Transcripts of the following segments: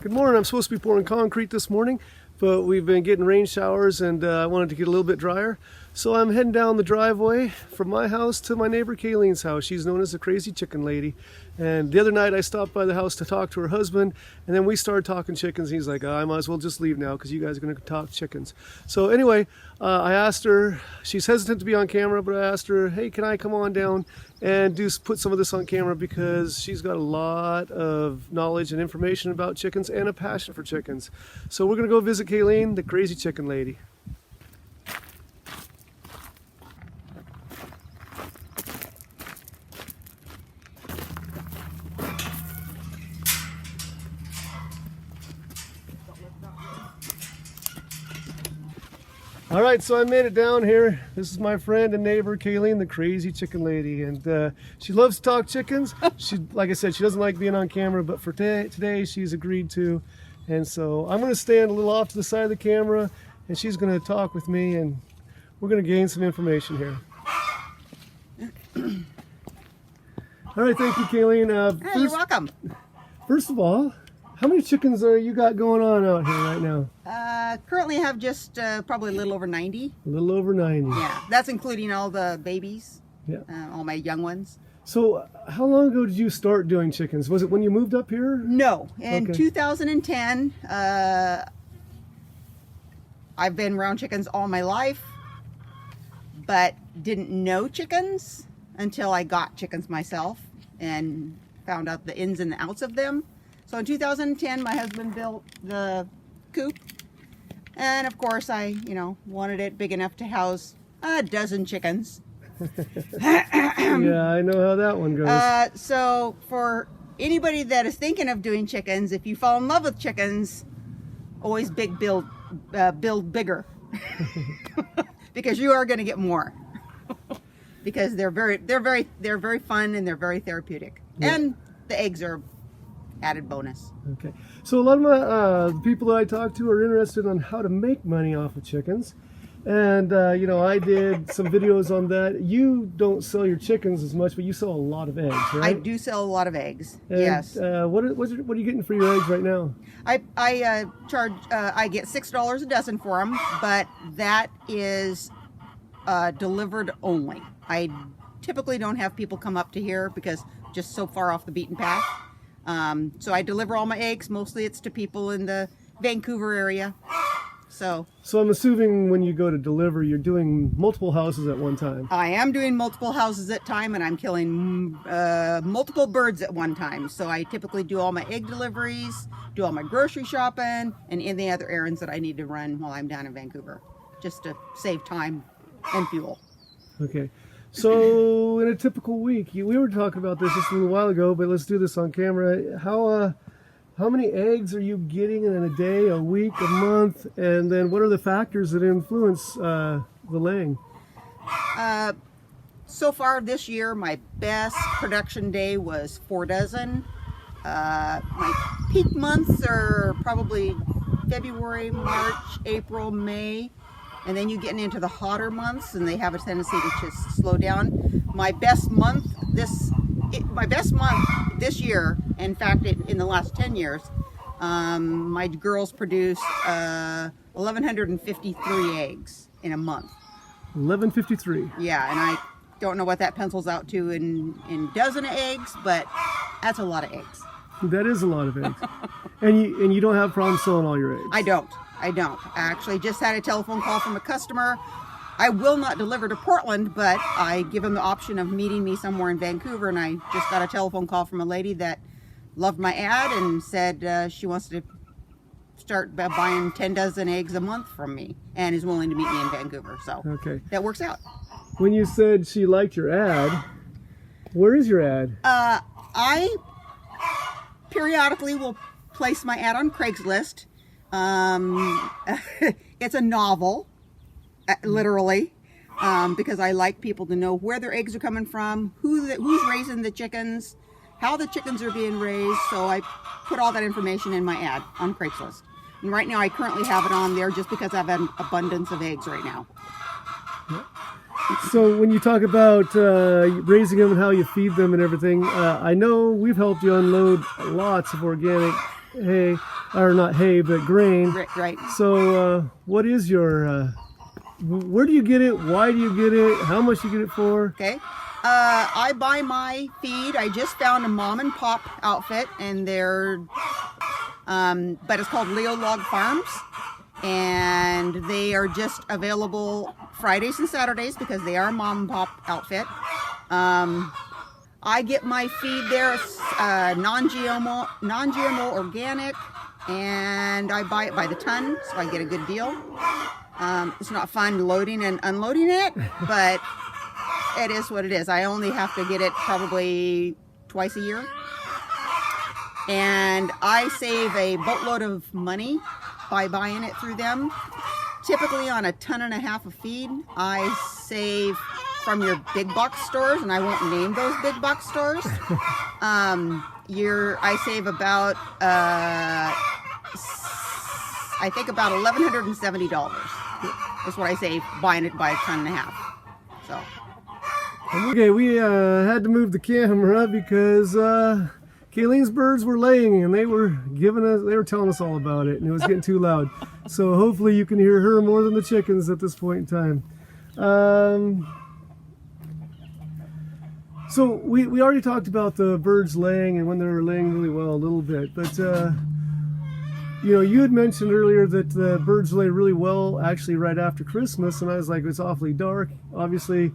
Good morning. I'm supposed to be pouring concrete this morning, but we've been getting rain showers and I wanted to get a little bit drier. So I'm heading down the driveway from my house to my neighbor Kayleen's house. She's known as the Crazy Chicken Lady. And the other night I stopped by the house to talk to her husband, and then we started talking chickens. And he's like, I might as well just leave now because you guys are going to talk chickens. So anyway, I asked her, she's hesitant to be on camera, but I asked her, hey, can I come on down and put some of this on camera, because she's got a lot of knowledge and information about chickens and a passion for chickens. So we're going to go visit Kayleen, the Crazy Chicken Lady. All right, so I made it down here. This is my friend and neighbor, Kayleen, the Crazy Chicken Lady. And she loves to talk chickens. She, like I said, she doesn't like being on camera, but for today she's agreed to. And so I'm gonna stand a little off to the side of the camera, and she's gonna talk with me, and we're gonna gain some information here. All right, thank you, Kayleen. You're welcome. First of all, how many chickens you got going on out here right now? Currently I have just probably a little over 90. A little over 90. Yeah, that's including all the babies, yeah, all my young ones. So how long ago did you start doing chickens? Was it when you moved up here? No, in Okay. 2010. I've been around chickens all my life, but didn't know chickens until I got chickens myself and found out the ins and the outs of them. So in 2010, my husband built the coop, and of course I, wanted it big enough to house a dozen chickens. Yeah, I know how that one goes. So for anybody that is thinking of doing chickens, if you fall in love with chickens, always build bigger, because you are going to get more. Because they're very fun, and they're very therapeutic, yeah. And the eggs are added bonus. Okay, so a lot of my people that I talk to are interested on how to make money off of chickens, and I did some videos on that. You don't sell your chickens as much, but you sell a lot of eggs, right? I do sell a lot of eggs. And, yes. What are you getting for your eggs right now? I charge. I get $6 a dozen for them, but that is delivered only. I typically don't have people come up to here because just so far off the beaten path. So I deliver all my eggs. Mostly it's to people in the Vancouver area. So I'm assuming when you go to deliver, you're doing multiple houses at one time. I am doing multiple houses at a time, and I'm killing multiple birds at one time. So I typically do all my egg deliveries, do all my grocery shopping, and any other errands that I need to run while I'm down in Vancouver, just to save time and fuel. Okay. So in a typical week, we were talking about this just a little while ago, but let's do this on camera. How many eggs are you getting in a day, a week, a month? And then what are the factors that influence the laying? So far this year, my best production day was 4 dozen. My peak months are probably February, March, April, May. And then you're getting into the hotter months, and they have a tendency to just slow down. My best month this year, in fact, in the last 10 years, my girls produced 1,153 eggs in a month. 1153. Yeah, and I don't know what that pencils out to in dozen of eggs, but that's a lot of eggs. That is a lot of eggs. and you don't have problems selling all your eggs? I don't. I actually just had a telephone call from a customer. I will not deliver to Portland, but I give him the option of meeting me somewhere in Vancouver, and I just got a telephone call from a lady that loved my ad and said she wants to start buying 10 dozen eggs a month from me and is willing to meet me in Vancouver. So okay, that works out. When you said she liked your ad, where is your ad? I periodically will place my ad on Craigslist. It's a novel, literally, because I like people to know where their eggs are coming from, who's raising the chickens, how the chickens are being raised. So I put all that information in my ad on Craigslist. And right now I currently have it on there just because I have an abundance of eggs right now. So when you talk about raising them and how you feed them and everything, I know we've helped you unload lots of organic hay. or not hay, but grain. Right. So what is your, where do you get it? Why do you get it? How much do you get it for? Okay. I buy my feed. I just found a mom and pop outfit, and they're, but it's called Leo Log Farms, and they are just available Fridays and Saturdays because they are a mom and pop outfit. I get my feed there, non-GMO organic, and I buy it by the ton, so I get a good deal. It's not fun loading and unloading it, but it is what it is. I only have to get it probably twice a year. And I save a boatload of money by buying it through them. Typically on a 1.5 tons of feed, I save from your big box stores, and I won't name those big box stores. I save about, I think about $1,170 is what I save buying it by 1.5 tons. So. Okay, we had to move the camera because Kayleen's birds were laying, and they were telling us all about it, and it was getting too loud. So hopefully you can hear her more than the chickens at this point in time. So we already talked about the birds laying and when they were laying really well a little bit, but you know, you had mentioned earlier that the birds lay really well actually right after Christmas, and I was like, it's awfully dark. Obviously,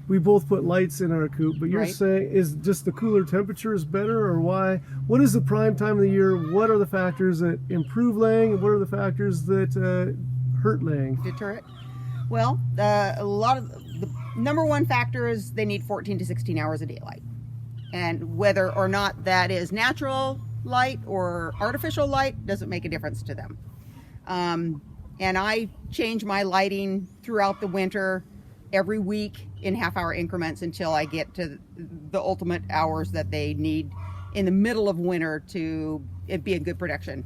we both put lights in our coop, but you're saying is just the cooler temperature is better, or why? What is the prime time of the year? What are the factors that improve laying, and what are the factors that hurt laying? Deter it? Well, a lot of the number one factor is they need 14 to 16 hours of daylight, and whether or not that is natural light or artificial light doesn't make a difference to them. And I change my lighting throughout the winter every week in half-hour increments until I get to the ultimate hours that they need in the middle of winter to be a good production.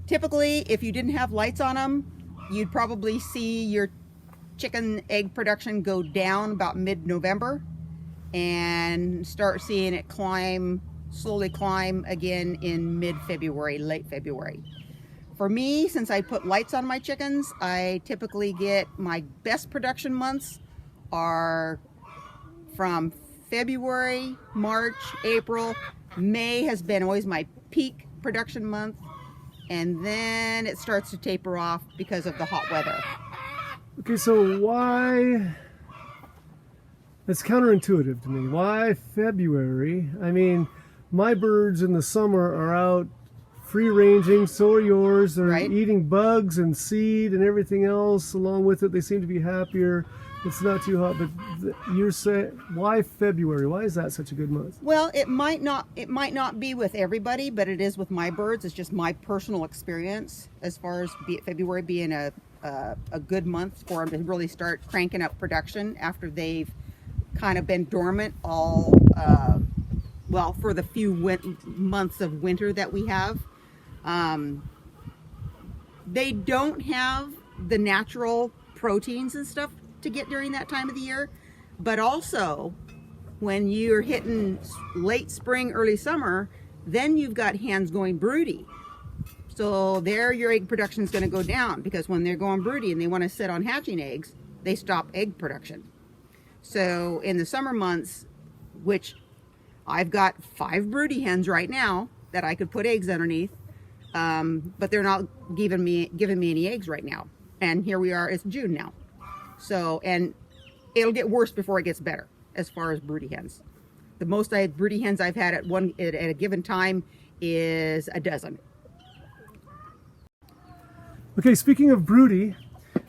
Typically, if you didn't have lights on them, you'd probably see your chicken egg production go down about mid-November and start seeing it slowly climb again in mid-February, late February. For me, since I put lights on my chickens, I typically get my best production months are from February, March, April. May has been always my peak production month, and then it starts to taper off because of the hot weather. Okay, so why? It's counterintuitive to me. Why February? I mean, my birds in the summer are out free ranging, so are yours. They're eating bugs and seed and everything else along with it. They seem to be happier. It's not too hot, but you're saying, why February? Why is that such a good month? Well, it might not be with everybody, but it is with my birds. It's just my personal experience as far as February being a good month for them to really start cranking up production after they've kind of been dormant all, well, for the few months of winter that we have. They don't have the natural proteins and stuff to get during that time of the year, but also when you're hitting late spring, early summer, then you've got hens going broody. So there your egg production is going to go down, because when they're going broody and they want to sit on hatching eggs, they stop egg production. So in the summer months, which I've got 5 broody hens right now that I could put eggs underneath, but they're not giving me any eggs right now. And here we are, it's June now. So, and it'll get worse before it gets better as far as broody hens. The most broody hens I've had at a given time is a dozen. Okay, speaking of broody,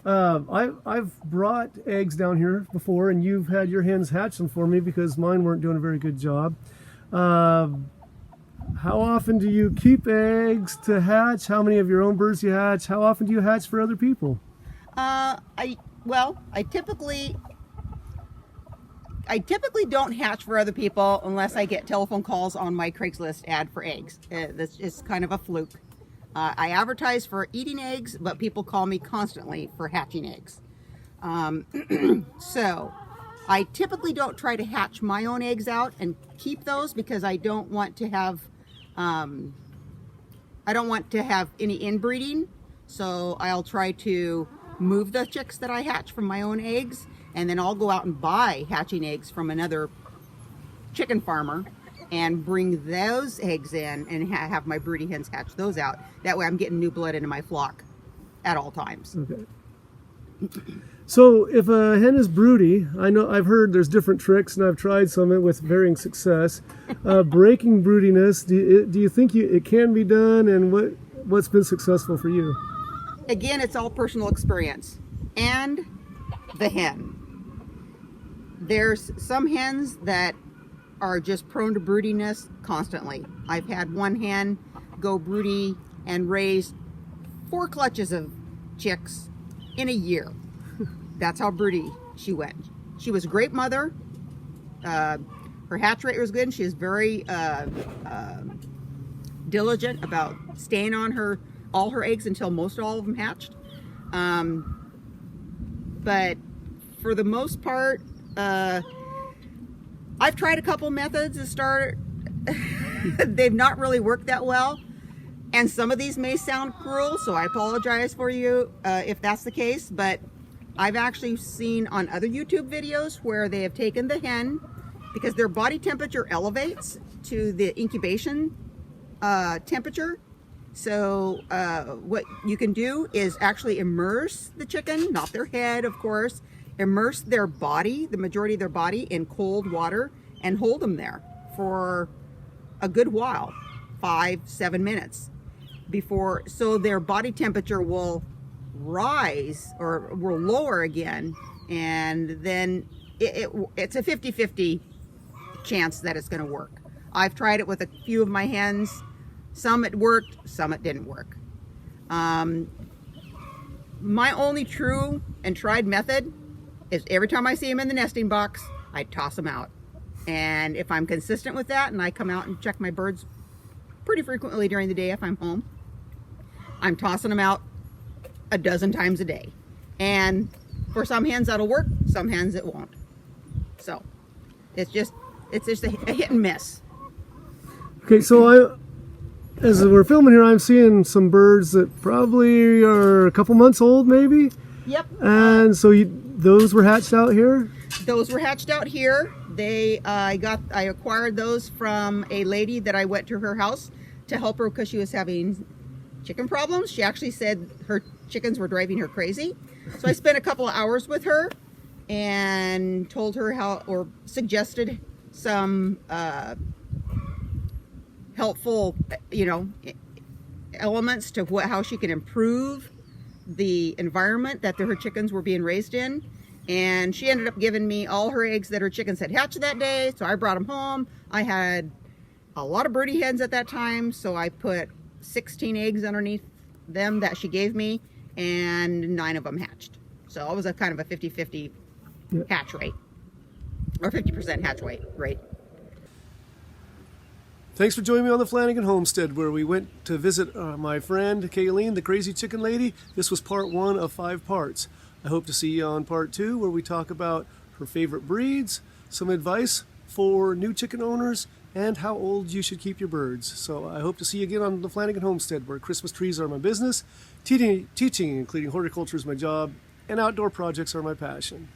I've brought eggs down here before, and you've had your hens hatch them for me because mine weren't doing a very good job. How often do you keep eggs to hatch? How many of your own birds do you hatch? How often do you hatch for other people? I typically don't hatch for other people unless I get telephone calls on my Craigslist ad for eggs. That's just kind of a fluke. I advertise for eating eggs, but people call me constantly for hatching eggs. So I typically don't try to hatch my own eggs out and keep those, because I don't want to have, I I don't want to have any inbreeding, so I'll try to move the chicks that I hatch from my own eggs, and then I'll go out and buy hatching eggs from another chicken farmer and bring those eggs in and have my broody hens hatch those out. That way I'm getting new blood into my flock at all times. Okay. So if a hen is broody, I know I've heard there's different tricks, and I've tried some with varying success. Breaking broodiness, do you think it can be done, and what's been successful for you? Again, it's all personal experience and the hen. There's some hens that are just prone to broodiness constantly. I've had one hen go broody and raise 4 clutches of chicks in a year. That's how broody she went. She was a great mother. Her hatch rate was good, and she is very diligent about staying on all her eggs until most all of them hatched. But for the most part, I've tried a couple methods to start. They've not really worked that well. And some of these may sound cruel, so I apologize for you if that's the case. But I've actually seen on other YouTube videos where they have taken the hen, because their body temperature elevates to the incubation temperature. So what you can do is actually immerse the chicken, not their head, of course, immerse their body, the majority of their body, in cold water and hold them there for a good while, 5-7 minutes, so their body temperature will rise or will lower again, and then it's a 50-50 chance that it's going to work. I've tried it with a few of my hens. Some it worked, some it didn't work. My only true and tried method is every time I see them in the nesting box, I toss them out. And if I'm consistent with that, and I come out and check my birds pretty frequently during the day if I'm home, I'm tossing them out a dozen times a day. And for some hens that'll work, some hens it won't. So it's just a hit and miss. Okay, so as we're filming here, I'm seeing some birds that probably are a couple months old, maybe. Yep. And so those were hatched out here? Those were hatched out here. I acquired those from a lady that I went to her house to help her because she was having chicken problems. She actually said her chickens were driving her crazy. So I spent a couple of hours with her and told her suggested some helpful, elements to how she can improve the environment that her chickens were being raised in. And she ended up giving me all her eggs that her chickens had hatched that day. So I brought them home. I had a lot of broody hens at that time, so I put 16 eggs underneath them that she gave me, and 9 of them hatched. So it was a kind of a 50-50 hatch rate, or 50% hatch rate. Thanks for joining me on the Flanagan Homestead, where we went to visit my friend Kayleen, the crazy chicken lady. This was part 1 of 5 parts. I hope to see you on part 2, where we talk about her favorite breeds, some advice for new chicken owners, and how old you should keep your birds. So I hope to see you again on the Flanagan Homestead, where Christmas trees are my business, teaching including horticulture is my job, and outdoor projects are my passion.